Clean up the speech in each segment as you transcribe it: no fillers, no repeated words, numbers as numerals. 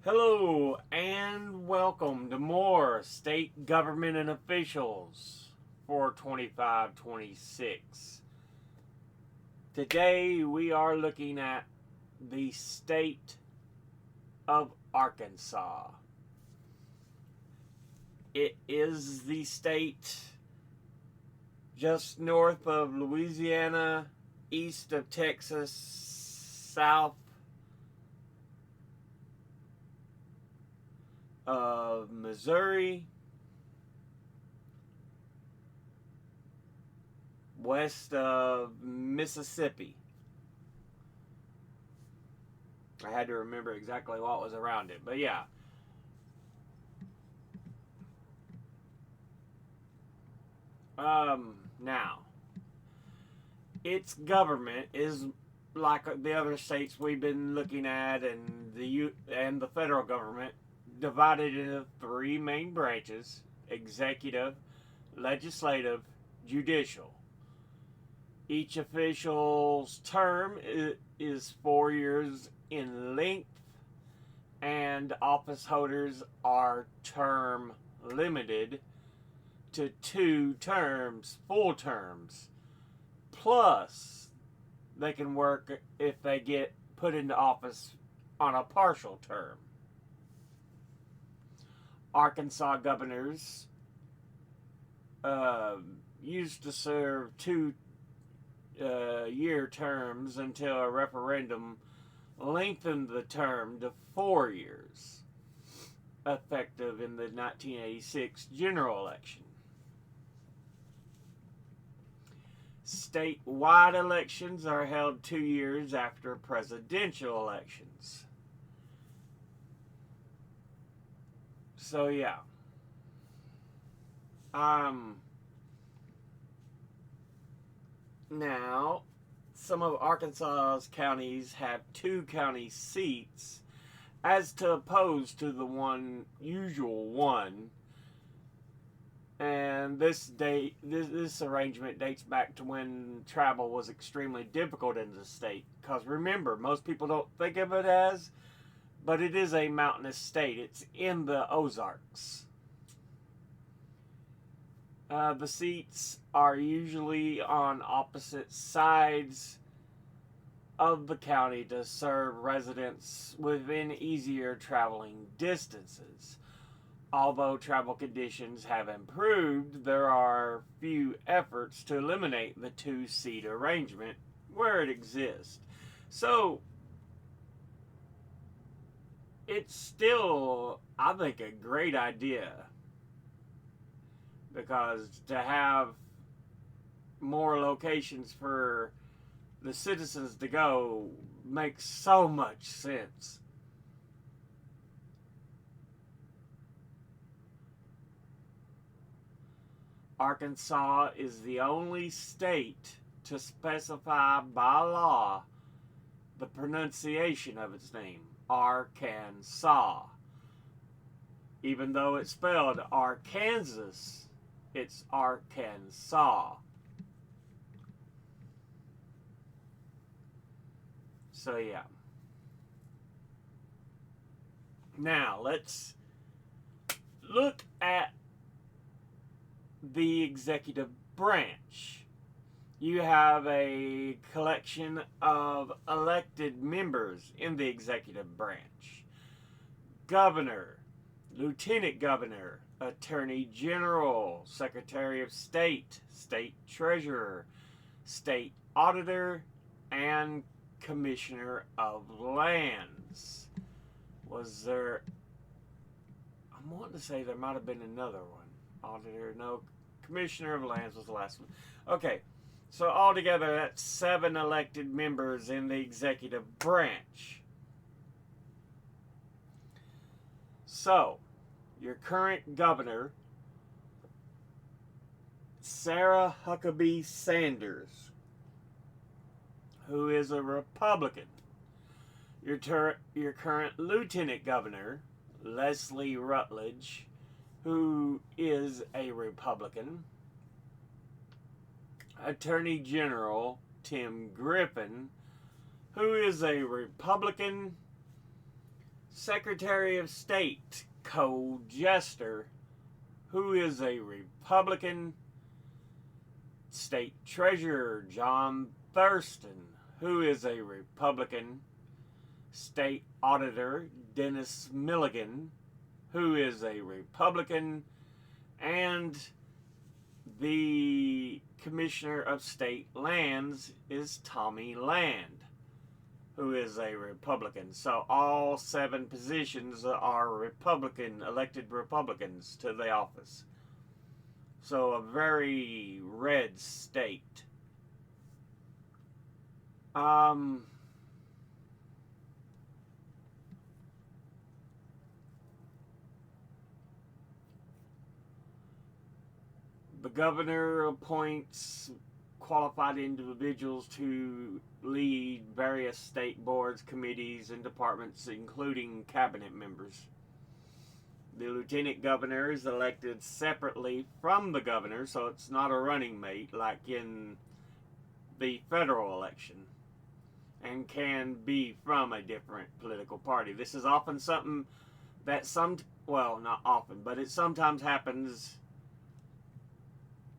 Hello and welcome to more state government and officials for 2526. Today we are looking at the state of Arkansas. It is the state just north of Louisiana, east of Texas, south of Missouri, west of Mississippi. I had to remember exactly what was around it, but yeah. Now, its government is like the other states we've been looking at, and the federal government divided into three main branches: executive, legislative, judicial. Each official's term is 4 years in length, and office holders are term limited to 2 terms, full terms. Plus, they can work if they get put into office on a partial term. Arkansas governors used to serve 2 year terms until a referendum lengthened the term to 4 years, effective in the 1986 general election. Statewide elections are held 2 years after presidential elections. So yeah. Now, some of Arkansas's counties have 2 county seats, as to opposed to the usual one. And this arrangement dates back to when travel was extremely difficult in the state. Because remember, most people don't think of it as, but it is a mountainous state. It's in the Ozarks. The seats are usually on opposite sides of the county to serve residents within easier traveling distances. Although travel conditions have improved, there are few efforts to eliminate the 2-seat arrangement where it exists. So, it's still, I think, a great idea, because to have more locations for the citizens to go makes so much sense. Arkansas is the only state to specify by law the pronunciation of its name, Arkansas. Even though it's spelled Arkansas, it's Arkansas. So yeah. Now let's look at the executive branch. You have a collection of elected members in the executive branch: governor, lieutenant governor, attorney general, secretary of state, state treasurer, state auditor, and commissioner of lands. Was there, I'm wanting to say there might have been another one. Auditor, no. Commissioner of lands was the last one. Okay, so altogether that's 7 elected members in the executive branch. So, your current governor, Sarah Huckabee Sanders, who is a Republican. Your current lieutenant governor, Leslie Rutledge, who is a Republican. Attorney General Tim Griffin, who is a Republican. Secretary of State Cole Jester, who is a Republican. State Treasurer John Thurston, who is a Republican. State Auditor Dennis Milligan, who is a Republican. And the Commissioner of State Lands is Tommy Land, who is a Republican. So all 7 positions are Republican, elected Republicans to the office. So a very red state. The governor appoints qualified individuals to lead various state boards, committees, and departments, including cabinet members. The lieutenant governor is elected separately from the governor, so it's not a running mate like in the federal election, and can be from a different political party. This is often something that not often, but it sometimes happens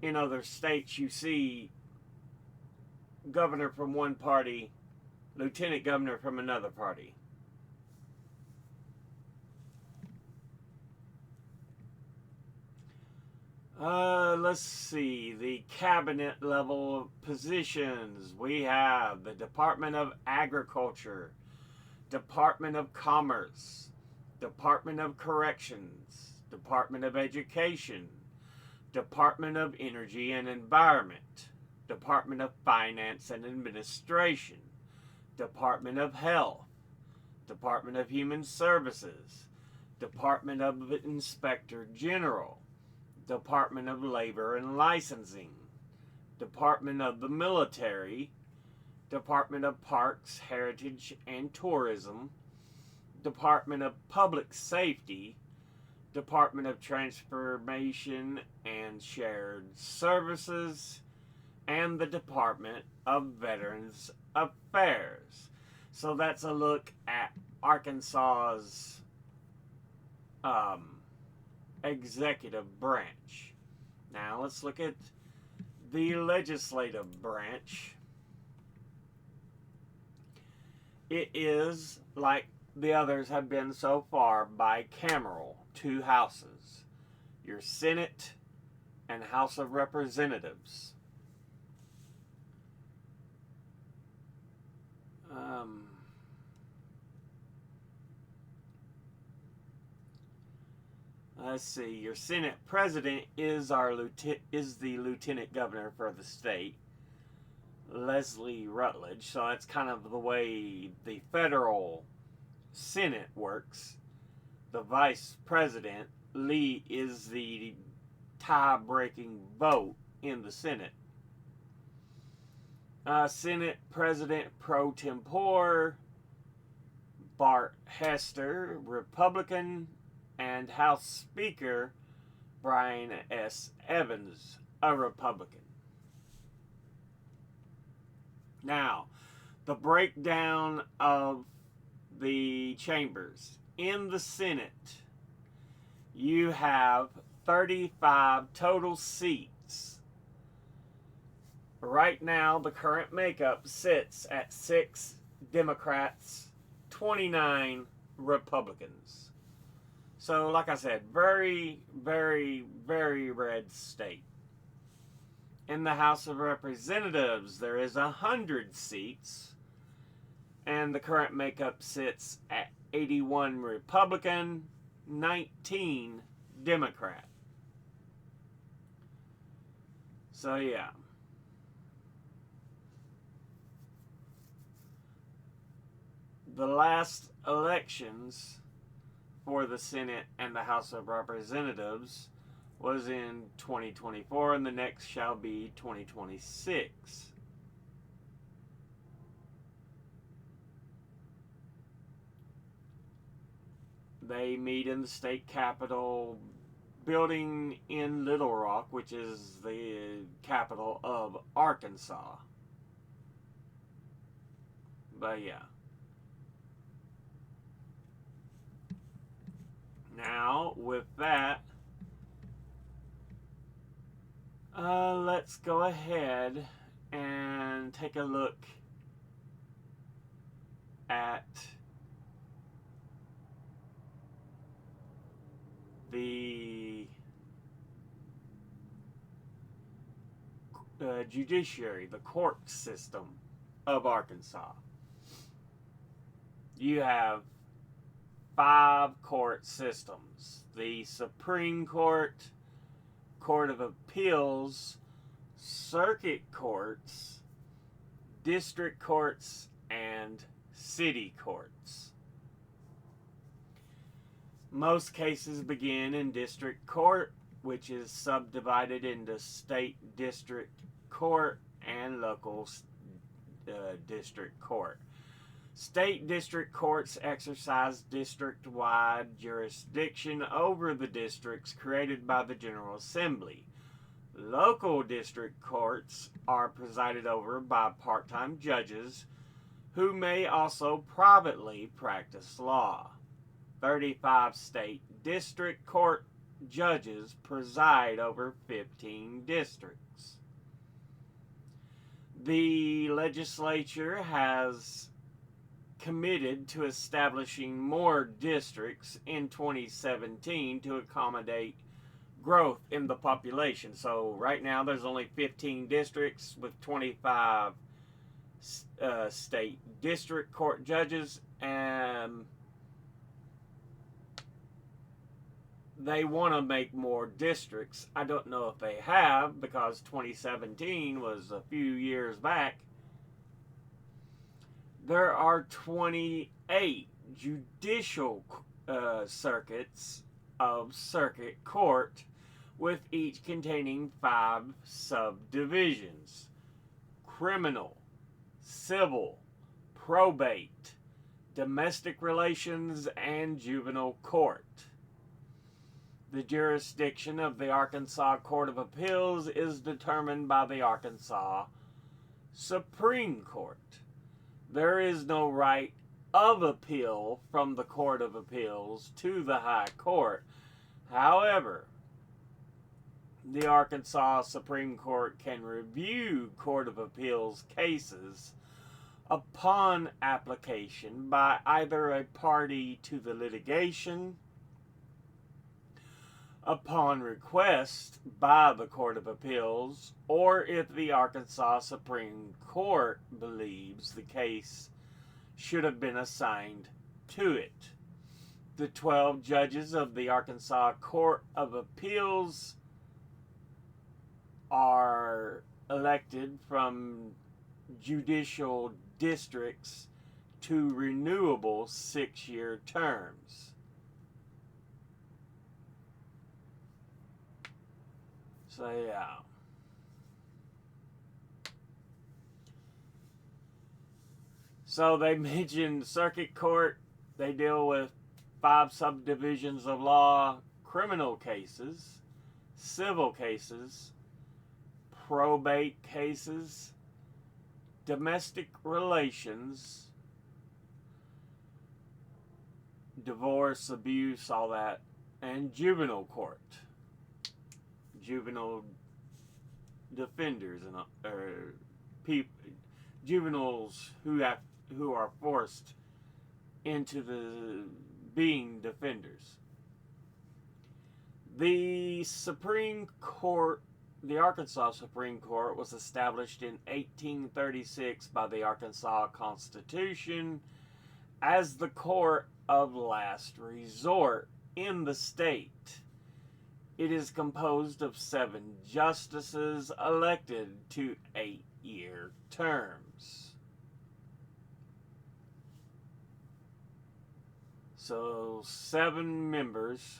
in other states. You see governor from one party, lieutenant governor from another party. Let's see, the cabinet level positions. We have the Department of Agriculture, Department of Commerce, Department of Corrections, Department of Education, Department of Energy and Environment, Department of Finance and Administration, Department of Health, Department of Human Services, Department of Inspector General, Department of Labor and Licensing, Department of the Military, Department of Parks, Heritage and Tourism, Department of Public Safety, Department of Transformation and Shared Services, and the Department of Veterans Affairs. So that's a look at Arkansas's executive branch. Now let's look at the legislative branch. It is, like the others have been so far, bicameral, 2 houses. Your Senate and House of Representatives. Let's see. Your Senate President is the Lieutenant Governor for the state, Leslie Rutledge. So that's kind of the way the federal Senate works. The Vice President, Lee, is the tie-breaking vote in the Senate. Senate President pro tempore, Bart Hester, Republican, and House Speaker Brian S. Evans, a Republican. Now, the breakdown of the chambers. In the Senate, you have 35 total seats. Right now, the current makeup sits at 6 Democrats, 29 Republicans. So, like I said, very, very, very red state. In the House of Representatives, there is 100 seats, and the current makeup sits at 81 Republican, 19 Democrat. So, yeah. The last elections for the Senate and the House of Representatives was in 2024, and the next shall be 2026. They meet in the state capitol building in Little Rock, which is the capital of Arkansas. But yeah. Now, with that, let's go ahead and take a look at the judiciary, the court system of Arkansas. You have 5 court systems: the Supreme Court, Court of Appeals, circuit courts, district courts, and city courts. Most cases begin in district court, which is subdivided into state district court and local district court. State district courts exercise district-wide jurisdiction over the districts created by the General Assembly. Local district courts are presided over by part-time judges who may also privately practice law. 35 state district court judges preside over 15 districts. The legislature has committed to establishing more districts in 2017 to accommodate growth in the population. So right now there's only 15 districts with 25 state district court judges, and they want to make more districts. I don't know if they have, because 2017 was a few years back. There are 28 judicial circuits of circuit court, with each containing 5 subdivisions: criminal, civil, probate, domestic relations, and juvenile court. The jurisdiction of the Arkansas Court of Appeals is determined by the Arkansas Supreme Court. There is no right of appeal from the Court of Appeals to the High Court. However, the Arkansas Supreme Court can review Court of Appeals cases upon application by either a party to the litigation, upon request by the Court of Appeals, or if the Arkansas Supreme Court believes the case should have been assigned to it. The 12 judges of the Arkansas Court of Appeals are elected from judicial districts to renewable 6-year terms. So yeah. So they mentioned circuit court. They deal with 5 subdivisions of law: criminal cases, civil cases, probate cases, domestic relations, divorce, abuse, all that, and juvenile court. Juvenile defenders and juveniles who are forced into the being defenders. The Supreme Court, the Arkansas Supreme Court, was established in 1836 by the Arkansas Constitution as the court of last resort in the state. It is composed of 7 justices elected to 8-year terms. So 7 members,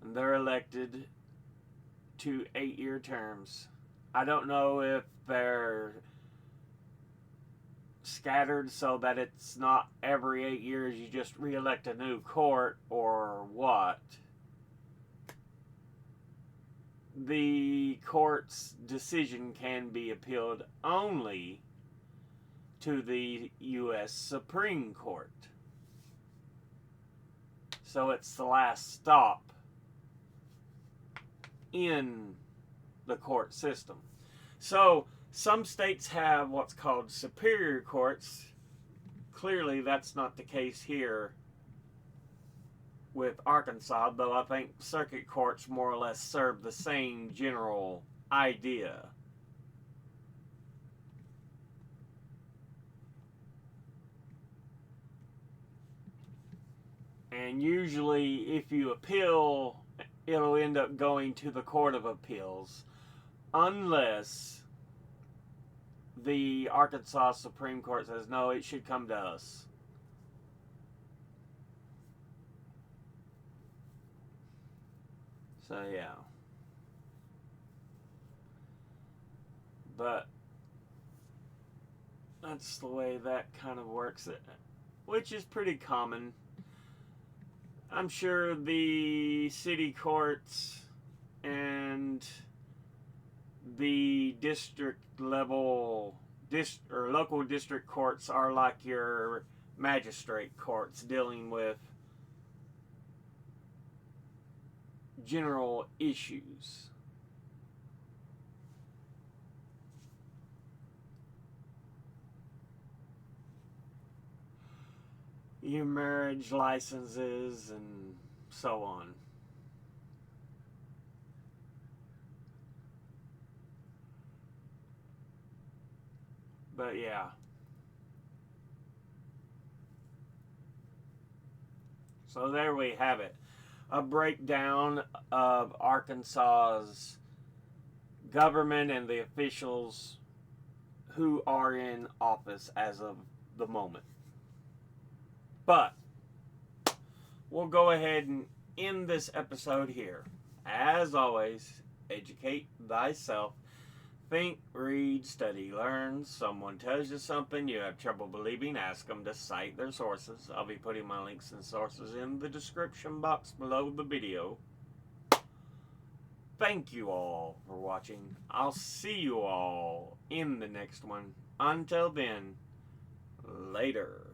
and they're elected to 8-year terms. I don't know if they're scattered so that it's not every 8 years you just re-elect a new court or what. The court's decision can be appealed only to the U.S. Supreme Court. So it's the last stop in the court system. So some states have what's called superior courts. Clearly that's not the case here with Arkansas, though I think circuit courts more or less serve the same general idea. And usually if you appeal, it'll end up going to the Court of Appeals, unless the Arkansas Supreme Court says, no, it should come to us. So, yeah. But that's the way that kind of works, which is pretty common. I'm sure the city courts and the district level or local district courts are like your magistrate courts, dealing with general issues. Your marriage licenses and so on. But yeah. So there we have it. A breakdown of Arkansas's government and the officials who are in office as of the moment. But we'll go ahead and end this episode here. As always, educate thyself. Think, read, study, learn. Someone tells you something you have trouble believing, ask them to cite their sources. I'll be putting my links and sources in the description box below the video. Thank you all for watching. I'll see you all in the next one. Until then, later.